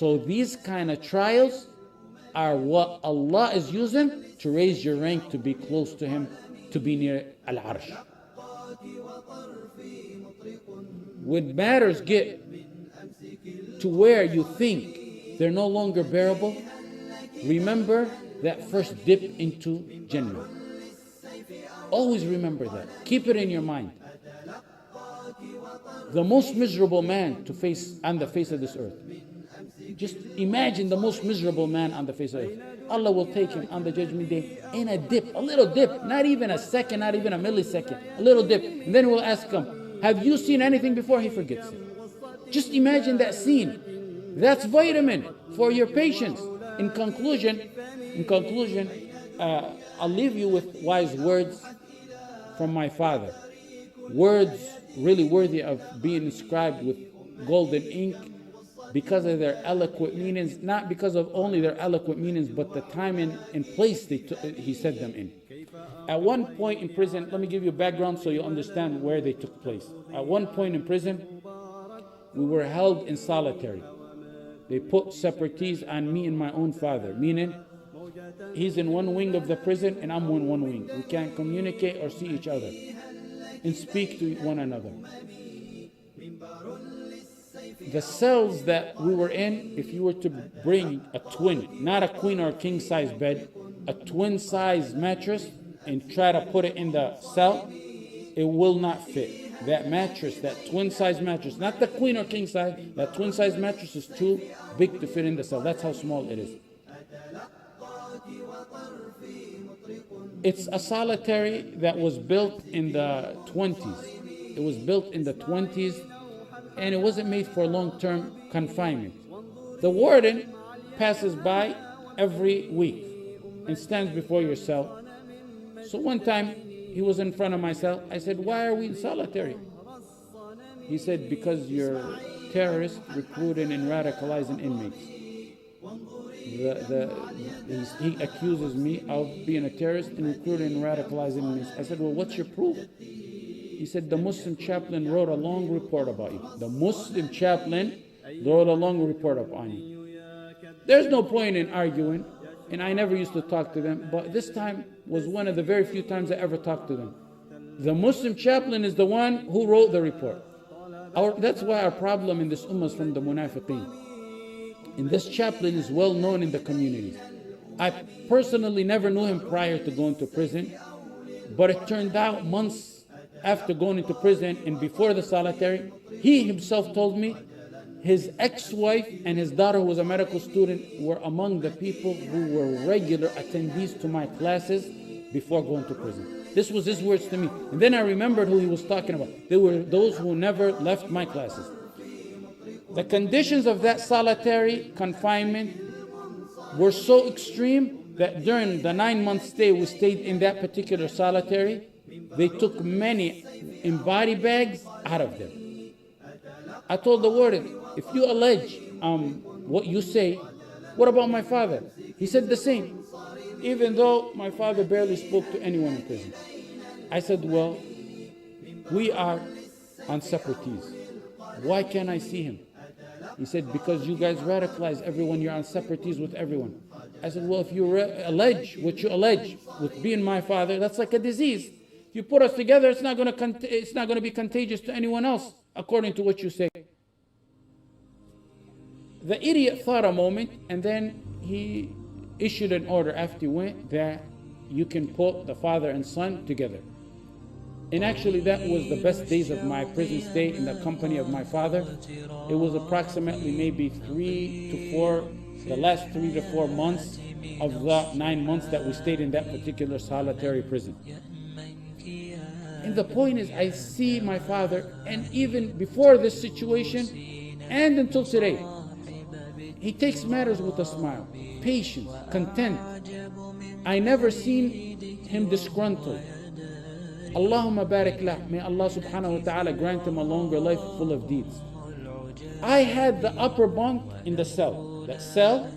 So these kind of trials are what Allah is using to raise your rank, to be close to Him, to be near Al-Arsh. When matters get to where you think they're no longer bearable, remember that first dip into Jannah. Always remember that. Keep it in your mind. The most miserable man to face on the face of this earth. Just imagine the most miserable man on the face of the earth. Allah will take him on the judgment day in a dip, a little dip, not even a second, not even a millisecond, a little dip. And then we'll ask him, have you seen anything before? He forgets it. Just imagine that scene. That's vitamin for your patience. In conclusion, I'll leave you with wise words from my father. Words really worthy of being inscribed with golden ink because of their eloquent meanings, not because of only their eloquent meanings, but the time and place he said them in. At one point in prison, let me give you a background so you understand where they took place. At one point in prison, we were held in solitary. They put separatists on me and my own father, meaning he's in one wing of the prison and I'm in one wing. We can't communicate or see each other and speak to one another. The cells that we were in, if you were to bring a twin, not a queen or a king size bed, a twin size mattress and try to put it in the cell, it will not fit. That mattress, that twin size mattress, not the queen or king size, that twin size mattress is too big to fit in the cell. That's how small it is. It's a solitary that was built in the 20s. It was built in the 20s and it wasn't made for long-term confinement. The warden passes by every week and stands before your cell. So one time he was in front of my cell. I said, why are we in solitary? He said, because you're terrorists recruiting and radicalizing inmates. He accuses me of being a terrorist and recruiting and radicalizing inmates. I said, well, what's your proof? He said, the Muslim chaplain wrote a long report about you. The Muslim chaplain wrote a long report about you. There's no point in arguing, and I never used to talk to them, but this time was one of the very few times I ever talked to them. The Muslim chaplain is the one who wrote the report. That's why our problem in this ummah is from the munafiqeen. And this chaplain is well known in the community. I personally never knew him prior to going to prison, but it turned out months after going into prison and before the solitary, he himself told me his ex-wife and his daughter, who was a medical student, were among the people who were regular attendees to my classes before going to prison. This was his words to me. And then I remembered who he was talking about. They were those who never left my classes. The conditions of that solitary confinement were so extreme that during the 9-month stay we stayed in that particular solitary, they took many in body bags out of them. I told the warden, if you allege what you say, what about my father? He said the same, even though my father barely spoke to anyone in prison. I said, well, we are on separatists. Why can't I see him? He said, because you guys radicalize everyone, you're on separatists with everyone. I said, well, if you allege what you allege with being my father, that's like a disease. If you put us together, it's not going to be contagious to anyone else, according to what you say. The idiot thought a moment, and then he issued an order after he went that you can put the father and son together. And actually that was the best days of my prison stay in the company of my father. It was approximately maybe the last 3 to 4 months of the 9 months that we stayed in that particular solitary prison. And the point is, I see my father, and even before this situation and until today, he takes matters with a smile, patience, content. I never seen him disgruntled. Allahumma barik lah. May Allah subhanahu wa ta'ala grant him a longer life full of deeds. I had the upper bunk in the cell. That cell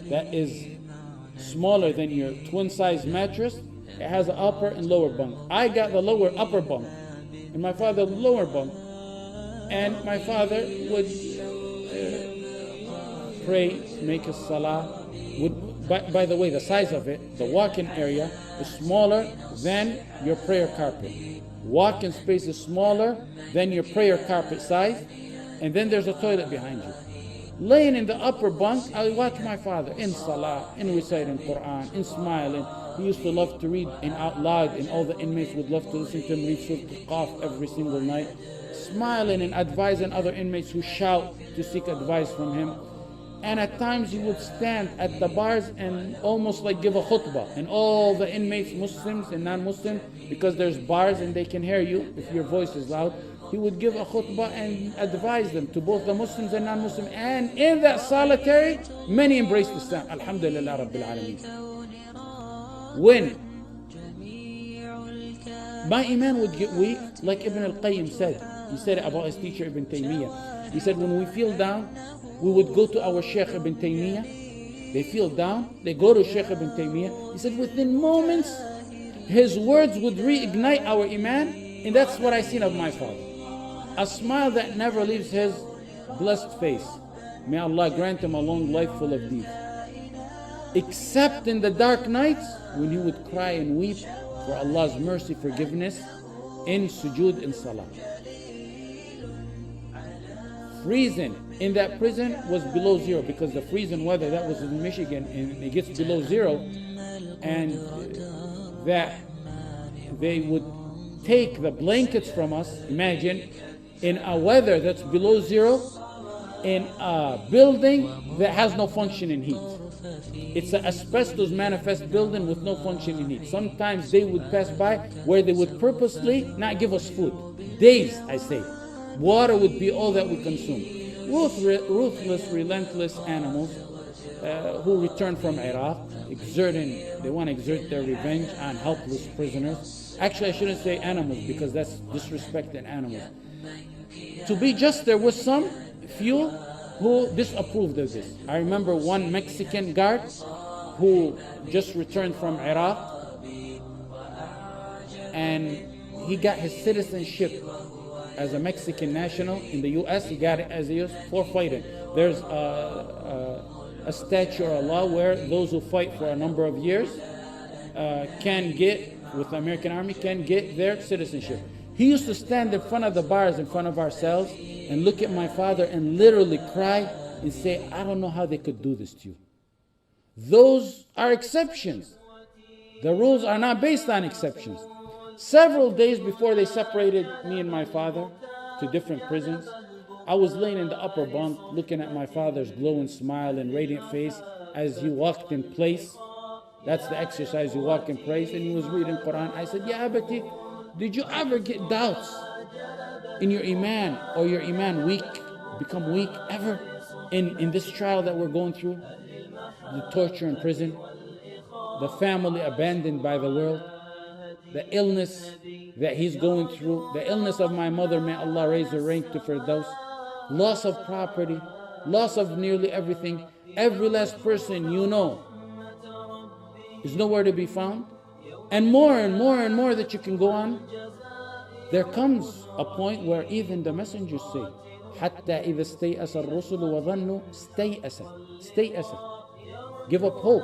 that is smaller than your twin size mattress, it has an upper and lower bunk. I got the upper bunk, and my father the lower bunk. And my father would pray, make his salah. By the way, the size of it, the walk-in area is smaller than your prayer carpet. Walk-in space is smaller than your prayer carpet size, and then there's a toilet behind you. Laying in the upper bunk, I watch my father in salah, in reciting Quran, in smiling. He used to love to read out loud, and all the inmates would love to listen to him read Surah Al-Qaf every single night. Smiling and advising other inmates who shout to seek advice from him. And at times he would stand at the bars and almost like give a khutbah. And all the inmates, Muslims and non-Muslims, because there's bars and they can hear you if your voice is loud, he would give a khutbah and advise them to both the Muslims and non-Muslims. And in that solitary, many embraced Islam. Alhamdulillah Rabbil Alameen. When my iman would get weak, like Ibn al-Qayyim said, he said it about his teacher Ibn Taymiyyah. He said when we feel down, we would go to our Shaykh Ibn Taymiyyah. They feel down, they go to Shaykh Ibn Taymiyyah. He said within moments, his words would reignite our iman, and that's what I seen of my father. A smile that never leaves his blessed face. May Allah grant him a long life full of deeds. Except in the dark nights, when he would cry and weep for Allah's mercy, forgiveness, in sujood and salah. Freezing in that prison was below zero, because the freezing weather, that was in Michigan, and it gets below zero, and that they would take the blankets from us. Imagine in a weather that's below zero, in a building that has no function in heat. It's an asbestos manifest building with no function in heat. Sometimes they would pass by where they would purposely not give us food. Days, I say. Water would be all that we consume. Ruthless, relentless animals who return from Iraq, they want to exert their revenge on helpless prisoners. Actually, I shouldn't say animals, because that's disrespecting animals. To be just, there was some few who disapproved of this. I remember one Mexican guard who just returned from Iraq, and he got his citizenship as a Mexican national in the US. He got it as a US for fighting. There's a statute or a law where those who fight for a number of years can get, with the American Army, can get their citizenship. He used to stand in front of the bars, in front of our cells, and look at my father and literally cry and say, I don't know how they could do this to you. Those are exceptions. The rules are not based on exceptions. Several days before they separated me and my father to different prisons, I was laying in the upper bunk looking at my father's glowing smile and radiant face as he walked in place. That's the exercise, you walk in place, and he was reading Quran. I said, Ya Abati, did you ever get doubts in your iman, or your iman become weak ever in this trial that we're going through? The torture in prison, the family abandoned by the world, the illness that he's going through, the illness of my mother, may Allah raise her rank to Firdaus, loss of property, loss of nearly everything. Every last person you know is nowhere to be found. And more and more and more that you can go on. There comes a point where even the messengers say, حَتَّى إِذَا اسْتَيْأَسَ الرُّسُلُ وَظَنُّوا اسْتَيْأَسَ. Give up hope.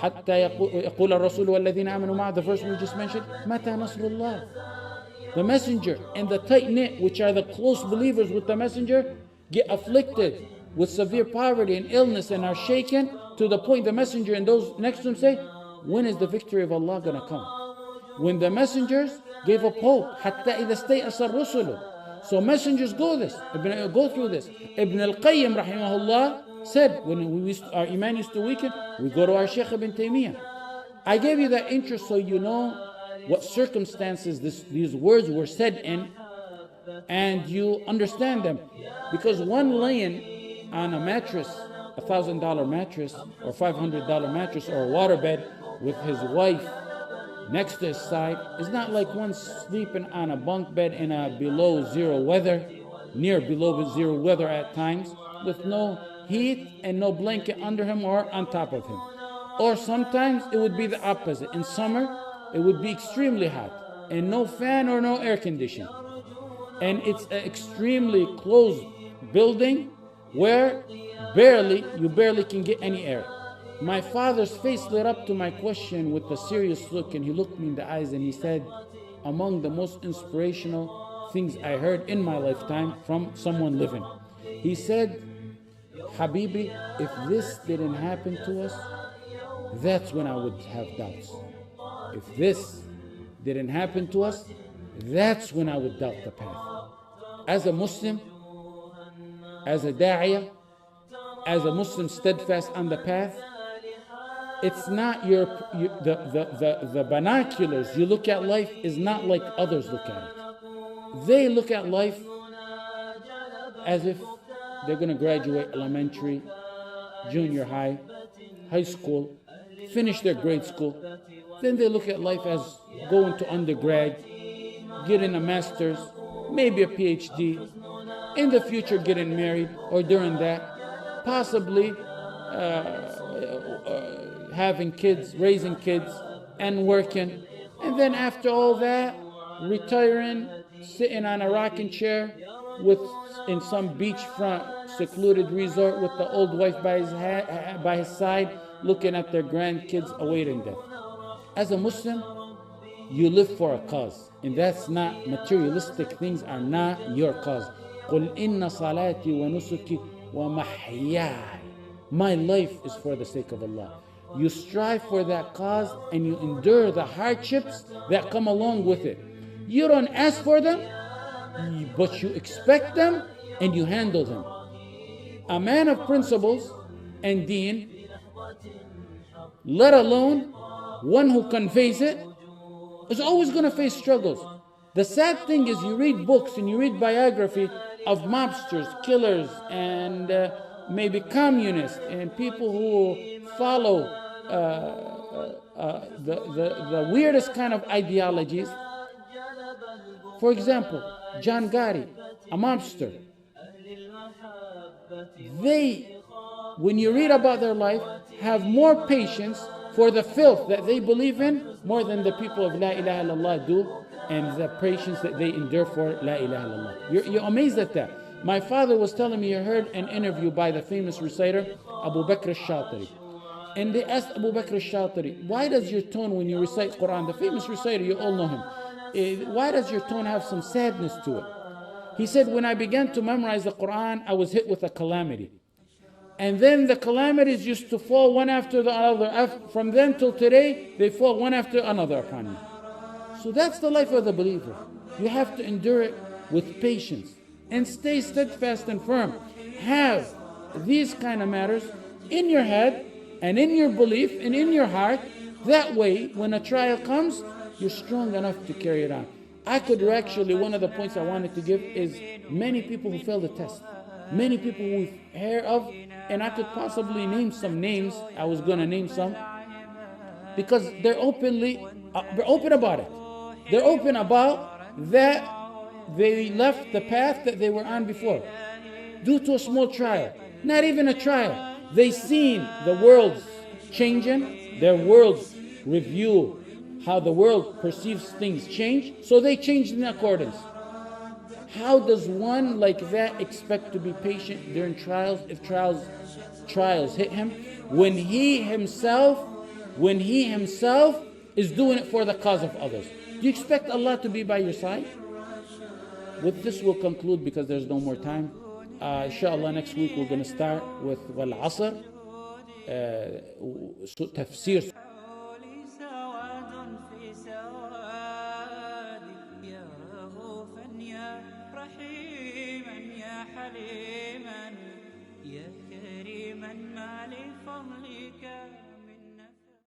حَتَّى يَقُولَ الرَّسُولُ وَالَّذِينَ آمَنُوا مَعَهُ, the verse we just mentioned, مَتَى نَصْرُ اللَّهِ. The messenger and the tight-knit, which are the close believers with the messenger, get afflicted with severe poverty and illness and are shaken to the point the messenger and those next to him say, when is the victory of Allah going to come? When the messengers gave up hope, حَتَّى إِذَا اسْتَيْأَسَ الرُّسُلُ. So messengers go through this. Ibn al-Qayyim rahimahullah said, when our iman used to weaken, we go to our Shaykh Ibn Taymiyyah. I gave you that intro so you know what circumstances these words were said in, and you understand them. Because one laying on a mattress, $1,000 mattress or $500 mattress or a waterbed with his wife next to his side is not like one sleeping on a bunk bed in a below zero weather, near below zero weather at times, with no heat and no blanket under him or on top of him. Or sometimes it would be the opposite. In summer, it would be extremely hot and no fan or no air conditioning. And it's an extremely closed building where you barely can get any air. My father's face lit up to my question with a serious look, and he looked me in the eyes and he said, among the most inspirational things I heard in my lifetime from someone living. He said, Habibi, if this didn't happen to us, that's when I would have doubts. If this didn't happen to us, that's when I would doubt the path. As a Muslim, as a da'iyah, as a Muslim steadfast on the path, it's not the binoculars you look at life is not like others look at it. They look at life as if they're going to graduate elementary, junior high, high school, finish their grade school. Then they look at life as going to undergrad, getting a master's, maybe a PhD, in the future getting married, or during that, possibly having kids, raising kids, and working. And then after all that, retiring, sitting on a rocking chair in some beachfront secluded resort with the old wife by his side, looking at their grandkids awaiting death. As a Muslim, you live for a cause, and that's not materialistic things are not your cause. قُلْ إِنَّ صَلَاتِي وَنُسُكِي وَمَحْيَايَ. My life is for the sake of Allah. You strive for that cause and you endure the hardships that come along with it. You don't ask for them, but you expect them and you handle them. A man of principles and deen, let alone one who conveys it, is always going to face struggles. The sad thing is, you read books and you read biography of mobsters, killers, and maybe communists, and people who follow the weirdest kind of ideologies. For example, John Gotti, a mobster. They, when you read about their life, have more patience for the filth that they believe in more than the people of La ilaha illallah do, and the patience that they endure for La ilaha illallah. You're amazed at that. My father was telling me he heard an interview by the famous reciter Abu Bakr al-Shatiri. And they asked Abu Bakr al-Shatiri, why does your tone when you recite Quran, the famous reciter, you all know him, why does your tone have some sadness to it? He said, when I began to memorize the Quran, I was hit with a calamity. And then the calamities used to fall one after the other. From then till today, they fall one after another upon me. So that's the life of the believer. You have to endure it with patience and stay steadfast and firm. Have these kind of matters in your head and in your belief and in your heart. That way, when a trial comes, you're strong enough to carry it on. I could actually, one of the points I wanted to give is many people who fail the test. Many people we've heard of, and I could possibly name some names. I was going to name some because they're open about it. They're open about that they left the path that they were on before due to a small trial. Not even a trial. They seen the world's changing, their world's review, how the world perceives things change, so they changed in accordance. How does one like that expect to be patient during trials if trials hit him when he himself is doing it for the cause of others? Do you expect Allah to be by your side? With this we'll conclude because there's no more time. Inshallah, next week we're going to start with Wal Asr, tafsir. رحيما يا حليما